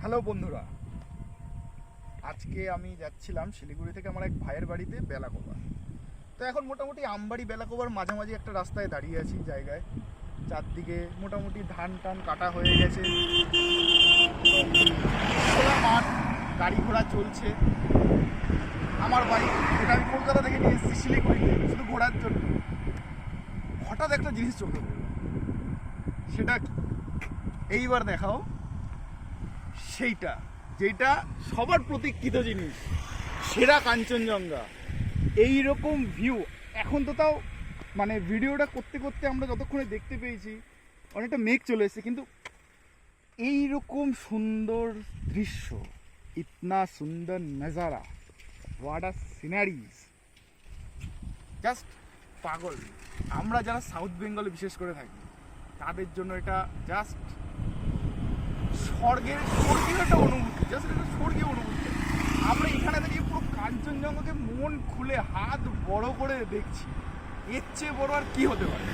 Hello বন্ধুরা, আজকে আমি যাচ্ছিলাম শিলিগুড়ি থেকে আমার এক ভাইয়ের বাড়িতে বেলাকোবা। তো এখন মোটামুটি আমবাড়ি বেলাকোবার মাঝামাঝি একটা রাস্তায় দাঁড়িয়ে আছি জায়গায়। চারদিকে মোটামুটি ধান টান কাটা হয়ে গেছে, খোলা মাঠ, গাড়ি ঘোড়া চলছে। আমার বাড়ি, এটা আমি কলকাতা থেকে নিয়ে এসেছি শিলিগুড়িতে শুধু ঘোরার জন্য। হঠাৎ একটা জিনিস চোখে পড়ল, সেটা এইবার দেখাও সেইটা, যেটা সবার প্রতীক্ষিত জিনিস, সেরা কাঞ্চনজঙ্ঘা। এই রকম ভিউ এখন তো তাও মানে ভিডিওটা করতে করতে আমরা যতক্ষণে দেখতে পেয়েছি অনেকটা মেঘ চলে এসেছে, কিন্তু এই রকম সুন্দর দৃশ্য, ইতনা সুন্দর Nazara, what are sceneries, just পাগল। আমরা যারা সাউথ বেঙ্গলে বিশেষ করে থাকি তাদের জন্য এটা জাস্ট স্বর্গীয় একটা অনুভূতি, জাস্ট একটা স্বর্গীয় অনুভূতি। আমরা এখানে থেকে পুরো কাঞ্চনজঙ্ঘাকে মন খুলে হাত বড় করে দেখছি, এর চেয়ে বড় আর কি হতে পারে।